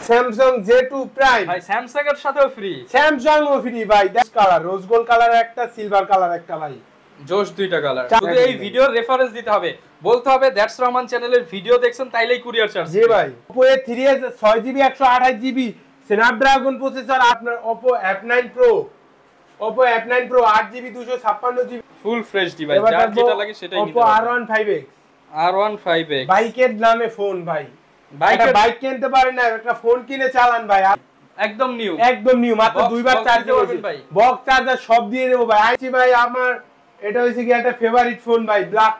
Samsung J2 prime ভাই Samsung এর সাথেও ফ্রি, স্যামসাং ও ফ্রি ভাই। দেখ কালার রোজ গোল্ড কালার একটা, সিলভার কালার একটা ভাই, জোশ দুইটা কালার। শুধু এই ভিডিওর রেফারেন্স দিতে হবে, বলতে হবে দ্যাটস রহমান চ্যানেলের ভিডিও দেখছেন তাইলেই কুরিয়ার চার্জ। জি ভাই। Oppo A3s 6GB 128GB Snapdragon processor, আপনার Oppo F9 Pro, Oppo F9 Pro 8GB 256GB full fresh device, যার যেটা লাগে সেটাই নিতে Oppo পারবেন। R15X, R15X বাইকের নামে ফোন ভাই, বাইক কিনতে পারেন না, একটা ফোন কিনে চালান ভাই, একদম নিউ, একদম নিউ, মাত্র দুইবার চার্জ দিতে ভাই, বক্স চার্জার সব দিয়ে দেবো ভাই। আইছি ভাই, আমার এটা হইছে কি একটা ফেভারিট ফোন ভাই, ব্ল্যাক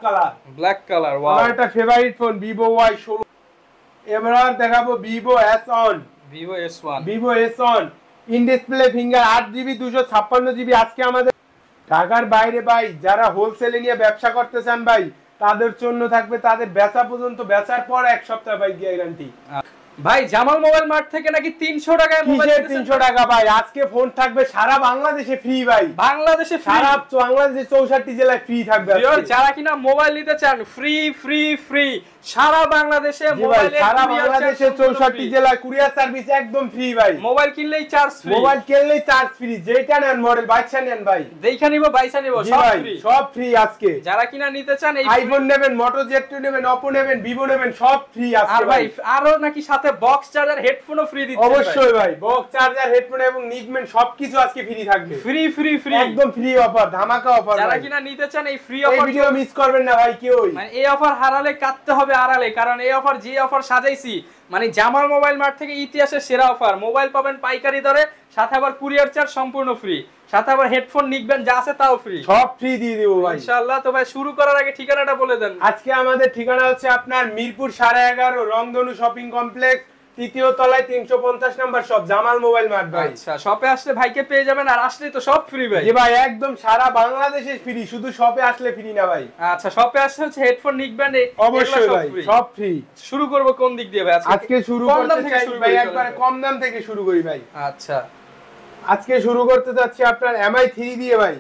কালার, ওয়াও, আমার একটা ফেভারিট ফোন Vivo Y16। এবার দেখাবো Vivo S1 in display finger 8GB 256GB। আজকে আমাদের ঢাকার বাইরে ভাই যারা হোলসেলে নিয়ে ব্যবসা করতে চান ভাই, তাদের জন্য থাকবে, তাদের বেচা পর্যন্ত, বেচার পর এক সপ্তাহ ভাই গ্যারান্টি। ভাই জামাল মোবাইল মার্ট থেকে নাকি 300 টাকায় মোবাইল, 300 টাকা ভাই। আজকে ফোন থাকবে সারা বাংলাদেশে ফ্রি ভাই, বাংলাদেশে সারা বাংলাদেশে 64 জেলায় ফ্রি থাকবে। যারা কিনা মোবাইল নিতে চান ফ্রি ফ্রি ফ্রি সারা বাংলাদেশে, সারা বাংলাদেশে 64 জেলায় কুরিয়ার সার্ভিস একদম ফ্রি ভাই। মোবাইল কিনলেই চার্জ ফ্রি, মোবাইল কিনলেই চার্জ ফ্রি, যেটা নেন মডেল বাইসা নেন ভাই, দেখা নিব বাইসা নিব, সব ফ্রি, সব ফ্রি। আজকে যারা কিনা নিতে চান এই আইফোন নেবেন, Moto Z2 নেবেন, Oppo নেবেন, Vivo নেবেন, সব ফ্রি আজকে ভাই। আরো নাকি সাথে বক্স চার্জার হেডফোনও ফ্রি দিচ্ছে। অবশ্যই ভাই, বক্স চার্জার হেডফোন এবং নিকমেন্ট সবকিছু আজকে ফ্রি থাকবে, ফ্রি ফ্রি ফ্রি, একদম ফ্রি অফার, ধামাকা অফার। যারা কিনা নিতে চান এই ফ্রি অফার, এই ভিডিও মিস করবেন না ভাই কেউ। মানে এই অফার হারালে কাটতে হবে আড়ালে, কারণ এই অফার যে অফার সাজাইছি, মানে জামাল মোবাইল মার্ট থেকে ইতিহাসের সেরা অফার। মোবাইল পাবেন পাইকারি দরে, সাথে আবার কুরিয়ার চার্জ সম্পূর্ণ ফ্রি, সাথে আবার হেডফোন নিকবেন যা আছে তাও ফ্রি, সব ফ্রি দিয়ে দেব ভাই ইনশাআল্লাহ। তো ভাই শুরু করার আগে ঠিকানাটা বলে দেন। আজকে আমাদের ঠিকানা হচ্ছে আপনার মিরপুর 11.5 রংধনু শপিং কমপ্লেক্স, তৃতীয় তলায় 350 নম্বর শপ, জামাল মোবাইল মার্ট ভাই। আচ্ছা, শপে আসলে ভাইকে পেয়ে যাবেন, আর আসলে তো সব ফ্রি ভাই। জি ভাই, একদম সারা বাংলাদেশে ফ্রি, শুধু শপে আসলে ফ্রি না ভাই। আচ্ছা, শপে আসলে হচ্ছে হেডফোন নিকবেন, অবশ্যই ভাই সব ফ্রি। শুরু করব কোন দিক দিয়ে ভাই? আজকে শুরু করতে চাই ভাই একবারে কম দাম থেকে শুরু করি ভাই। আচ্ছা, আজকে শুরু করতে যাচ্ছি আপনার MI3 দিয়ে ভাই।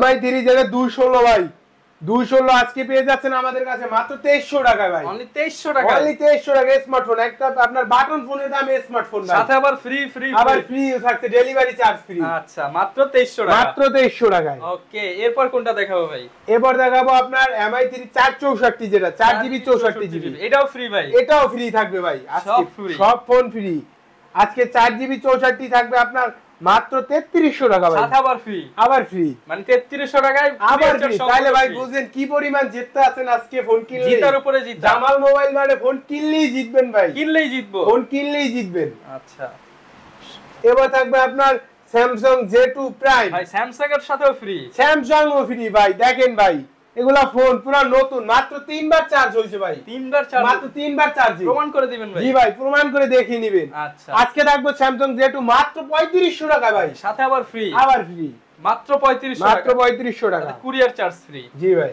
MI3 যেটা 216 ভাই, 216 আজকে পেয়ে যাচ্ছেন আমাদের কাছে মাত্র 2300 টাকা ভাই। অনলি 2300 টাকা, অনলি 2300 টাকা স্মার্টফোন, একটা আপনার বাটন ফোনের দামে স্মার্টফোন ভাই, সাথে আবার ফ্রি ফ্রি, আবার ফ্রি থাকছে ডেলিভারি চার্জ ফ্রি। আচ্ছা, মাত্র 2300 টাকা, মাত্র 2300 টাকায়। ওকে, এরপর কোনটা দেখাবো ভাই? এরপর দেখাবো আপনার MI3 464, যেটা 4GB 64GB, এটাও ফ্রি ভাই, এটাও ফ্রি থাকবে ভাই। আজকে সব ফোন ফ্রি। আজকে 4GB 64 থাকবে আপনার মাত্র 3300 টাকা ভাই, সাথে আবার ফ্রি, মানে 3300 টাকায় আবার ফ্রি। তাহলে ভাই বুঝেন কি পরিমাণ জিততে আছেন আজকে। ফোন কিনলে জিতার উপরে জিত, জামাল মোবাইল মানে ফোন কিনলেই জিতবেন ভাই, কিনলেই জিতবো, ফোন কিনলেই জিতবেন। আচ্ছা, এবার থাকবে আপনার স্যামসাং J2 প্রাইম, ভাই স্যামসাং এর সাথেও ফ্রি, স্যামসাং ও ফ্রি ভাই। দেখেন ভাই এগুলা ফোন পুরো নতুন, মাত্র 3 বার চার্জ হইছে ভাই, 3 বার চার্জ, মাত্র 3 বার চার্জ। প্রমাণ করে দিবেন ভাই? জি ভাই, প্রমাণ করে দেখিয়ে নেবেন। আচ্ছা, আজকে থাকবে স্যামসাং J2 মাত্র 3500 টাকা ভাই, সাথে আবার ফ্রি, মাত্র 3500 টাকা, কুরিয়ার চার্জ ফ্রি। জি ভাই।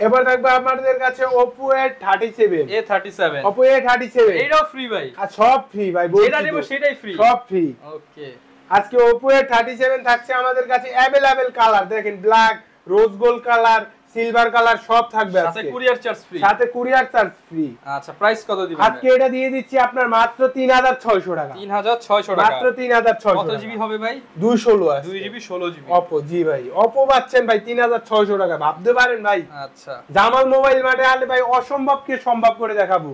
এবার থাকবে আমাদের কাছে Oppo A37, Oppo A37 এটাও ফ্রি ভাই, আর সব ফ্রি ভাই, যেটা নেব সেটাই ফ্রি, সব ফ্রি। ওকে, আজকে Oppo A37 থাকছে আমাদের কাছে अवेलेबल কালার, দেখেন black, rose gold colour, silver colour সব থাকবে আজকে, সাথে কুরিয়ার চার্জ ফ্রি, ফ্রি। আচ্ছা, প্রাইস কত দিবেন আজকে এটা দিয়ে দিচ্ছি আপনার মাত্র 3600 টাকা, 3600 টাকা, মাত্র 3600। কত জিবি হবে ভাই? 216 আছে, 2GB 16GB Oppo। জি ভাই, Oppo পাচ্ছেন ভাই 3600 টাকা, ভাবতে পারেন ভাই। আচ্ছা, জামাল মোবাইল মার্টে আলে ভাই অসম্ভবকে সম্ভব করে দেখাবো।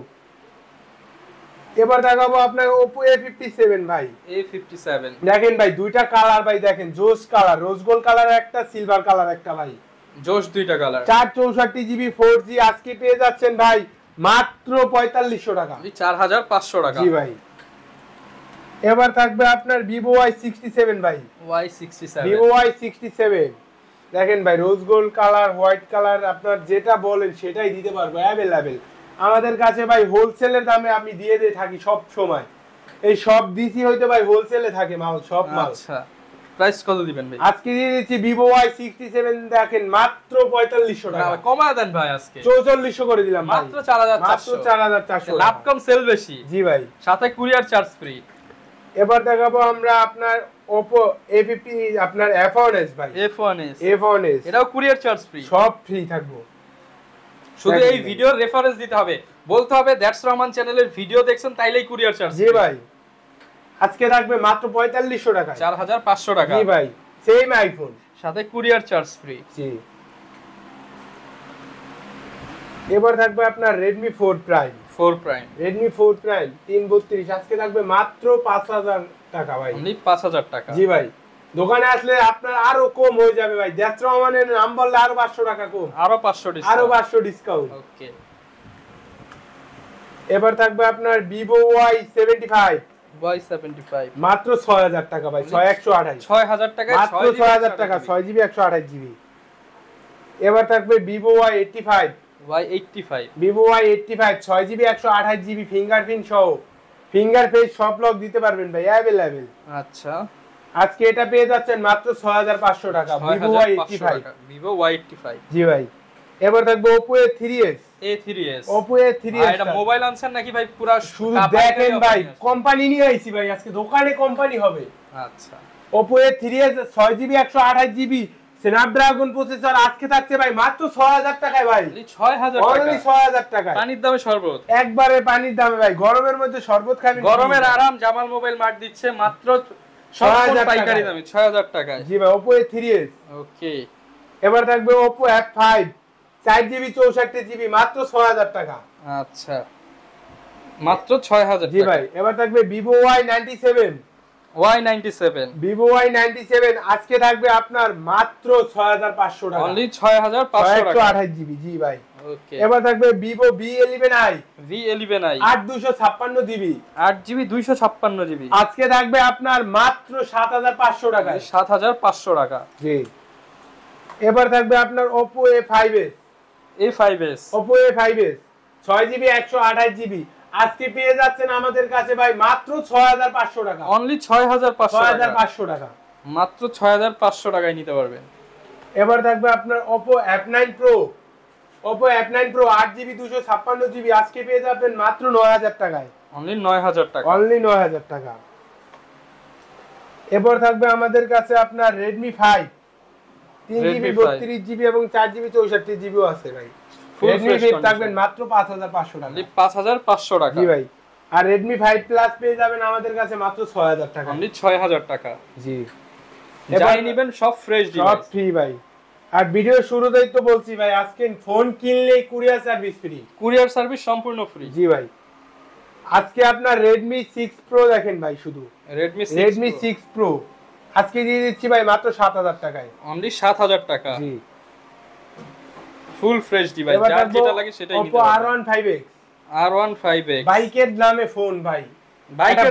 এবার দেখাবো আপনার Oppo A57 ভাই, A57 দেখেন ভাই দুইটা কালার ভাই, দেখেন জোস কালার, রোজ গোল্ড কালার একটা, সিলভার কালার একটা ভাই, জোশ দুইটা কালার, 464GB 4G আজকে পেয়ে যাচ্ছেন ভাই মাত্র 4500 টাকা, 4500 টাকা। জি ভাই। এবার থাকবে আপনার Vivo Y67 ভাই, Vivo Y67 দেখেন ভাই, rose gold colour, white colour, আপনার যেটা বলেন সেটাই দিতে পারবো अवेलेबल আমাদের কাছে ভাই। হোলসেলের দামে আমি দিয়ে থাকি সব সময়, এই সব ডিসি হইতে ভাই হোলসেলে থাকে মাল, সব মাল। আচ্ছা, প্রাইস কত দিবেন ভাই? আজকে দিয়ে দিচ্ছি Vivo Y67 দেখেন মাত্র 4500 টাকা, কমায় দেন ভাই, আজকে 4400 করে দিলাম ভাই, মাত্র 4400, লাভ কম সেল বেশি। জি ভাই, সাথে কুরিয়ার চার্জ ফ্রি। এবার দেখাবো আমরা আপনার Oppo A50 আপনার F1s ভাই, F1s এটাও কুরিয়ার চার্জ ফ্রি, সব ফ্রি থাকবো। শুধু এই ভিডিওর রেফারেন্স দিতে হবে, বলতে হবে দ্যাটস রহমান চ্যানেলের ভিডিও দেখছেন তাইলেই কুরিয়ার চার্জ। জি ভাই আজকে থাকবে মাত্র 4500 টাকা, 4500 টাকা। জি ভাই সেম আইফোন সাথে কুরিয়ার চার্জ ফ্রি। জি এবার থাকবে আপনার Redmi 4 Prime, Redmi 4 Prime 332 আজকে থাকবে মাত্র 5000 টাকা ভাই, অনলি 5000 টাকা। জি ভাই দোকানে আসলে আপনার আরো কম হয়ে যাবে ভাই, দ্যাটস রহমানের নাম বললে আরো 500 টাকা কম, আরো 500 ডিসকাউন্ট, আরো 500 ডিসকাউন্ট। ওকে এবার থাকবে আপনার Vivo Y75 মাত্র 6000 টাকা ভাই, 6128 টাকায় মাত্র 6000 টাকা 6GB 128GB। এবার থাকবে Vivo Y85 Vivo Y85 6GB 128GB fingerprint সহ, ফিঙ্গার ফেস সব লক দিতে পারবেন ভাই अवेलेबल। আচ্ছা আজকে এটা পেয়ে যাচ্ছেন মাত্র 6500 টাকা Vivo Y85। জি ভাই এবার থাকবে Oppo A3s Oppo A3s এটা মোবাইল আনছেন নাকি ভাই? পুরো শুধু দেখেন ভাই কোম্পানি নিয়ে আইছি ভাই, আজকে দোকানে কোম্পানি হবে। আচ্ছা Oppo A3s 6GB 128GB Snapdragon processor আজকে থাকছে ভাই মাত্র 6000 টাকায় ভাই, 6000 টাকা, অনলি 6000 টাকায়। পানির দামে শরবত, একবারে পানির দামে ভাই, গরমের মধ্যে শরবত খাবেন, গরমের আরাম। জামাল মোবাইল মার্ট দিচ্ছে মাত্র 6000 পাইকারি দামে 6000 টাকায়। জি ভাই Oppo A3s। ওকে এবার থাকবে Oppo F5 4GB 64GB মাত্র 6000 টাকা। আচ্ছা মাত্র 6000 টাকা। জি ভাই এবার থাকবে Vivo Y97 Vivo Y97 আজকে থাকবে আপনার মাত্র 6500 টাকা, অনলি 6500 টাকা 128GB। জি ভাই ওকে এবার থাকবে Vivo V11i 8 GB 256GB আজকে থাকবে আপনার মাত্র 7500 টাকা, 7500 টাকা। জি এবার থাকবে আপনার Oppo A5s Oppo A5s 6GB 128GB আজকে পেয়ে যাচ্ছেন আমাদের কাছে ভাই মাত্র 6500 টাকা, অনলি 6500 টাকা, মাত্র 6500 টাকায় নিতে পারবেন। এবার থাকবে আপনার Oppo F9 Pro 8GB 256GB আজকে পেয়ে যাবেন মাত্র 9000 টাকায়, অনলি 9000 টাকা, অনলি 9000 টাকা। এবার থাকবে আমাদের কাছে আপনার Redmi 5 3GB 32GB এবং 4GB 64GB আছে ভাই, Redmi 5 থাকবেন মাত্র 5500 টাকা, 5500 টাকা। জি ভাই আর Redmi 5 Plus পেয়ে যাবেন আমাদের কাছে মাত্র 6000 টাকা, অনলি 6000 টাকা। জি যাই নেবেন সব ফ্রেশ ডিভাইস, সব ফ্রি ভাই। আর ভিডিও শুরুতেই তো বলছি ভাই আজকে ফোন কিনলেই courier service free, courier service সম্পূর্ণ ফ্রি। জি ভাই আজকে আপনার Redmi 6 Pro দেখেন ভাই, শুধু Redmi 6 Pro আজকে দিয়ে দিচ্ছি ভাই মাত্র 7000 টাকায়, অনলি 7000 টাকা। জি ফুল ফ্রেশ ডিভাইস, যার যেটা লাগে সেটাই নিতে Oppo পারবেন। R15X বাইকের নামে ফোন ভাই,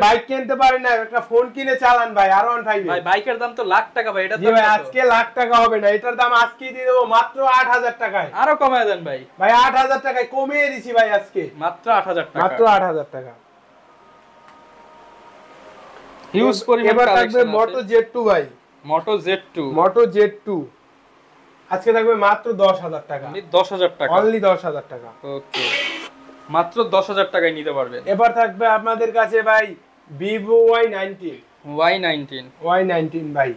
বাইক কিনতে পারেন না, একটা ফোন কিনে চালান ভাই R15X ভাই, বাইকের দাম তো লাখ টাকা ভাই, এটার দাম ভাই আজকে লাখ টাকা হবে না, এটার দাম আজকে দিয়ে দেব মাত্র 8000 টাকায়। আরো কমায় দেন ভাই, 8000 টাকায় কমিয়ে দিছি ভাই আজকে, মাত্র 8000 টাকা, মাত্র 8000 টাকা। হিউজ পরিমাণ কালেকশন আছে। Moto Z2 ভাই, Moto Z2 আজকে থাকবে মাত্র 10000 টাকা, অনলি 10000 টাকা, অনলি 10000 টাকা। ওকে মাত্র 10000 টাকায় নিতে পারবেন। এবার থাকবে আপনাদের কাছে ভাই Vivo Y19 ভাই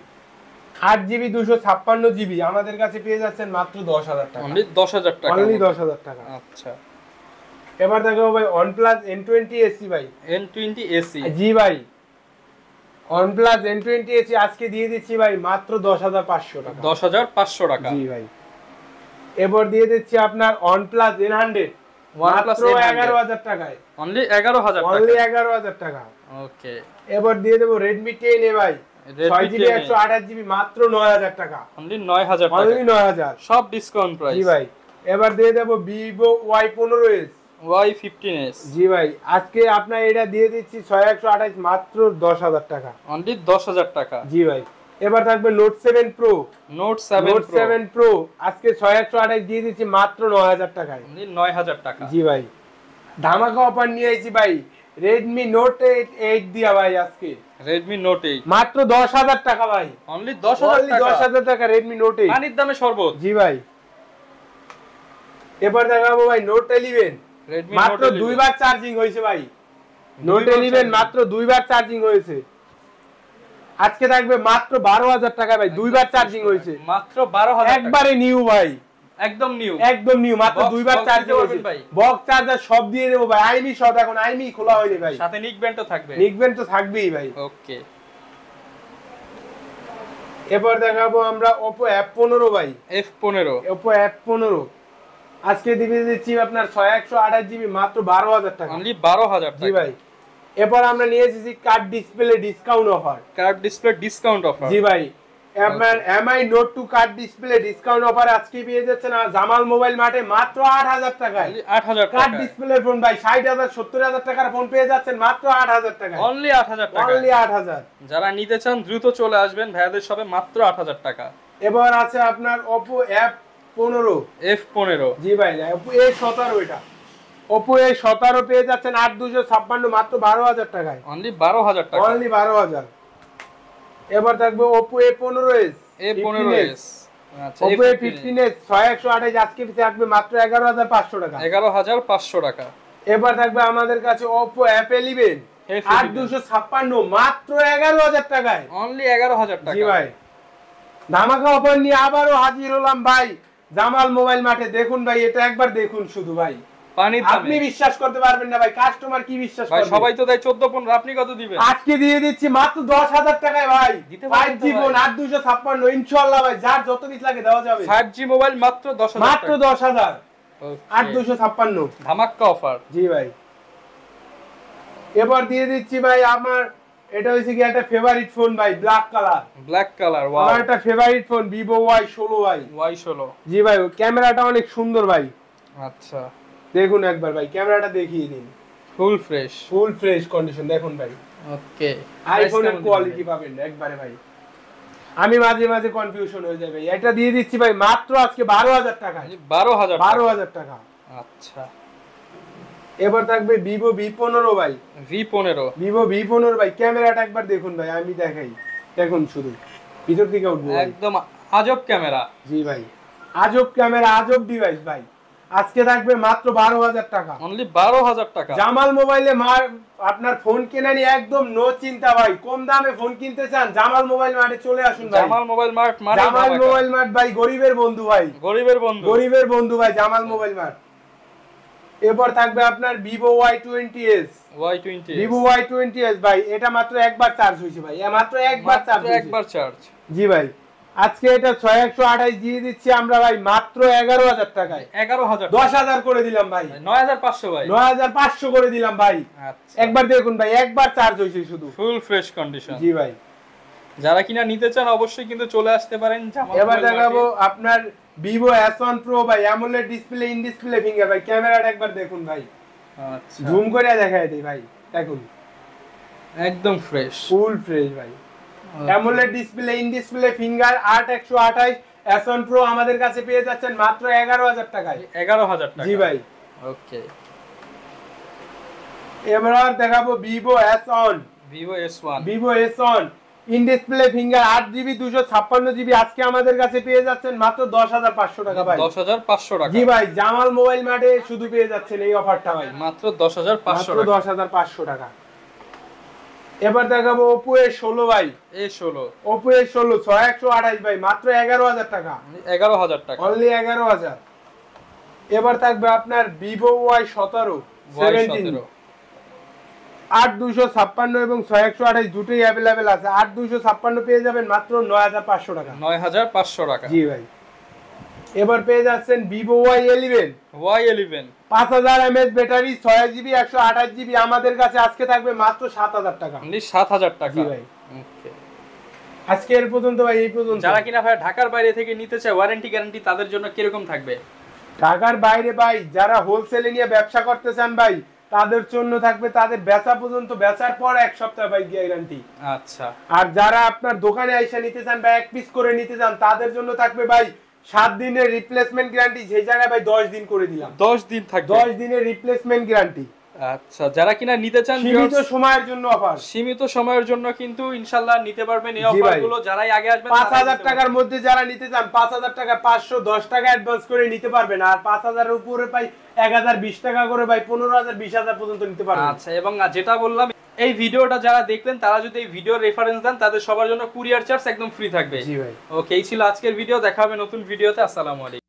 8GB 256GB আমাদের কাছে পেয়ে যাচ্ছেন মাত্র 10000 টাকা, অনলি 10000 টাকা, অনলি 10000 টাকা। আচ্ছা এবার দেখো ভাই OnePlus N20 AC ভাই, N20 AC জি ভাই OnePlus N20 AC আজকে দিয়ে দিচ্ছি ভাই মাত্র 10500 টাকা, 10500 টাকা। জি ভাই এবার দিয়ে দিচ্ছি আপনার OnePlus N100 মাত্র 11000 টাকায়, অনলি 11000 টাকা, অনলি 11000 টাকা। ওকে এবার দিয়ে দেব Redmi 10A ভাই 6GB 128GB মাত্র 9000 টাকা, অনলি 9000 টাকা, অনলি 9000 সব ডিসকাউন্ট প্রাইস। জি ভাই এবার দিয়ে দেব Vivo Y15s Y15s জি ভাই আজকে আপনার এটা দিয়ে দিচ্ছি 6128 মাত্র 10000 টাকা, অনলি 10000 টাকা। জি ভাই এবার থাকবে Note 7 Pro আজকে 6128 দিয়ে দিচ্ছি মাত্র 9000 টাকায়, অনলি 9000 টাকা। জি ভাই ধামাকা অফার নিয়ে আইছি ভাই Redmi Note 8 দিয়া ভাই আজকে Redmi Note 8 মাত্র 10000 টাকা ভাই, অনলি 10000 টাকা, 10000 টাকা Redmi Note 8 পানির দামে শরবত। জি ভাই এবার দেখাবো ভাই Note 11 Redmi মাত্র Note 11 দুইবার চার্জিং হয়েছে ভাই, Note 11 মাত্র দুইবার চার্জিং হয়েছে আজকে থাকবে মাত্র 12000 টাকা ভাই, দুইবার চার্জিং হয়েছে মাত্র 12000 টাকা, একবারে নিউ ভাই একদম নিউ মাত্র দুইবার চার্জ দিতে পারবেন ভাই। বক্স চার্জার সব দিয়ে দেব ভাই। আইমি সব এখন আইমি খোলা হয়নি ভাই। সাথে নিক ব্যান্ড তো থাকবে। নিক ব্যান্ড তো থাকবেই ভাই। ওকে, এরপর দেখাবো আমরা Oppo F15 ভাই। Oppo F15 আজকে দিয়ে দিচ্ছি আপনার 6128GB মাত্র 12000 টাকা। অনলি 12000 টাকা। জি ভাই। এরপর আমরা নিয়ে এসেছি কার্ড ডিসপ্লে ডিসকাউন্ট অফার। জি ভাই। আপনার MI Note 2 card display discount offer আজকে পেয়ে যাচ্ছেন জামাল মোবাইল মার্টে মাত্র 8000 টাকায়। 8000 টাকা কার্ড ডিসপ্লে ফোন ভাই। 60000 70000 টাকার ফোন পেয়ে যাচ্ছেন মাত্র 8000 টাকায়। অনলি 8000 টাকা। অনলি 8000। যারা নিতে চান দ্রুত চলে আসবেন ভাইয়াদের শপে, মাত্র 8000 টাকা। এবার আছে আপনার Oppo F15। জি ভাই। Oppo A17 এটা। Oppo A17 পেয়ে যাচ্ছেন 8256 মাত্র 12000 টাকায়। অনলি 12000 টাকা। অনলি 12000। এবার থাকবে Oppo A15s। আচ্ছা, Oppo A15s 6128 আজকে থাকবে মাত্র 11500 টাকা। 11500 টাকা। এবার থাকবে আমাদের কাছে Oppo F11 8256 মাত্র 11000 টাকায়। অনলি 11000 টাকা। জি ভাই। ধামাকা অফার নিয়ে আবারও হাজির হলাম ভাই জামাল মোবাইল মাঠে। দেখুন ভাই, এটা একবার দেখুন শুধু ভাই। আপনি বিশ্বাস করতে পারবেন না ভাই, কাস্টমার কি বিশ্বাস করবে? সবাই তো দেয় 14-15, আপনি কত দিবেন? আজকে দিয়ে দিচ্ছি মাত্র 10000 টাকায় ভাই। 5G ফোন 8256 ইনশাআল্লাহ ভাই, যার যত পিস লাগে দেওয়া যাবে। 5G মোবাইল মাত্র 10000 মাত্র 10000 8256 ধামাকা অফার। জি ভাই। এবার দিয়ে দিচ্ছি ভাই আমার এটা হইছে কি একটা ফেভারিট ফোন ভাই, ব্ল্যাক কালার। ওয়াও, আমার একটা ফেভারিট ফোন Vivo Y16 ভাই। Y16। জি ভাই, ক্যামেরাটা অনেক সুন্দর ভাই। আচ্ছা, দেখুন একবার ভাই, ক্যামেরাটা দেখিয়ে দিন। ফুল ফ্রেশ কন্ডিশন দেখুন ভাই। ওকে, আইফোনের কোয়ালিটি পাবেন একবারে ভাই। আমি মাঝে মাঝে কনফিউশন হয়ে যায় ভাই। এটা দিয়ে দিচ্ছি ভাই মাত্র আজকে 12000 টাকা। 12000 টাকা। আচ্ছা, এবার থাকবে Vivo V15 ভাই। Vivo V15 ভাই, ক্যামেরাটা একবার দেখুন ভাই, আমি দেখাই। দেখুন শুধু ভিতর থেকে উঠবো, একদম আজব ক্যামেরা। জি ভাই, আজব ক্যামেরা, আজব ডিভাইস ভাই। আজকে থাকবে মাত্র 12000 টাকা। অনলি 12000 টাকা। জামাল মোবাইলে আপনার ফোন কেনা নিয়ে একদম নো চিন্তা ভাই। কম দামে ফোন কিনতে চান, জামাল মোবাইল মার্টে চলে আসুন ভাই। জামাল মোবাইল মার্ট মানে জামাল মোবাইল মার্ট ভাই, গরিবের বন্ধু ভাই। গরিবের বন্ধু ভাই, জামাল মোবাইল মার্ট। এরপর থাকবে আপনার Vivo Y20s। Vivo Y20s ভাই, এটা মাত্র একবার চার্জ হইছে ভাই। মাত্র একবার চার্জ। জি ভাই। আজকে এটা 6128 দিয়ে দিচ্ছি আমরা ভাই মাত্র 11000 টাকায়। 10000 করে দিলাম ভাই। 9500 ভাই। 9500 করে দিলাম ভাই। আচ্ছা, একবার দেখুন ভাই, একবার চার্জ হইছে শুধু। Full fresh condition. জি ভাই। যারা কিনা নিতে চান অবশ্যই কিন্তু চলে আসতে পারেন জামাল। এবার দেখাবো আপনার Vivo S1 Pro ভাই, AMOLED display, in display finger ভাই। ক্যামেরাটা একবার দেখুন ভাই। আচ্ছা, জুম করে দেখাই দেই ভাই। দেখুন একদম ফ্রেশ, ফুল ফ্রেশ ভাই। AMOLED display, in display finger 8128 S1 Pro আমাদের কাছে পেয়ে যাচ্ছেন মাত্র 11000 টাকায়। 11000 টাকা। জি ভাই। ওকে, এবার দেখাবো Vivo S1 in display finger 8GB 256GB আজকে আমাদের কাছে পেয়ে যাচ্ছেন মাত্র 10500 টাকা ভাই। 10500 টাকা। জি ভাই, জামাল মোবাইল মার্টে শুধু পেয়ে যাচ্ছেন এই অফারটা ভাই, মাত্র 10500 টাকা। 10500 টাকা। এবার দেখাবো Oppo A16 ভাই। Oppo A16 6128 ভাই, মাত্র 11000 টাকা। 11000 টাকা। অনলি 11000। এবার থাকবে আপনার Vivo Y17 8256 এবং 6128 দুটোই अवेलेबल আছে। 8256 পেয়ে যাবেন মাত্র 9500 টাকা। 9500 টাকা। জি ভাই। এবার পেয়ে যাচ্ছেন Vivo Y11 5000 mAh battery, 6GB 128GB আমাদের কাছে আজকে থাকবে মাত্র 7000 টাকা। অনলি 7000 টাকা। জি ভাই। ওকে, আজকে এর পর্যন্ত ভাই, এই পর্যন্ত। যারা কিনা ভাই ঢাকার বাইরে থেকে নিতে চায় ওয়ারেন্টি গ্যারান্টি তাদের জন্য কি রকম থাকবে? ঢাকার বাইরে ভাই যারা হোলসেলে নিয়ে ব্যবসা করতে চান ভাই, তাদের জন্য থাকবে তাদের বেচা পর্যন্ত, বেচার পর এক সপ্তাহ ভাই গ্যারান্টি। আচ্ছা, আর যারা আপনার দোকানে আইসা নিতে চান বা এক পিস করে নিতে চান, তাদের জন্য থাকবে ভাই 7 দিনের রিপ্লেসমেন্ট গ্যারান্টি। সেই জায়গায় ভাই 10 দিন করে দিলাম। 10 দিন থাকবে। 10 দিনের রিপ্লেসমেন্ট গ্যারান্টি। আচ্ছা, যারা কিনা নিতে চান সীমিত সময়ের জন্য অফার, সীমিত সময়ের জন্য কিন্তু ইনশাআল্লাহ নিতে পারবেন এই অফারগুলো। যারাই আগে আসবেন 5000 টাকার মধ্যে যারা নিতে চান 5000 টাকা 510 টাকা অ্যাডভান্স করে নিতে পারবেন। আর 5000 এর উপরে ভাই 1020 টাকা করে ভাই 15000 20000 পর্যন্ত নিতে পারবেন। আচ্ছা, এবং যেটা বললাম এই ভিডিওটা যারা দেখলেন তারা যদি এই ভিডিওর রেফারেন্স দেন তাদের সবার জন্য কুরিয়ার চার্জ একদম ফ্রি থাকবে। জি ভাই। ওকে, এই ছিল আজকের ভিডিও। দেখা হবে নতুন ভিডিওতে। আসসালামু আলাইকুম।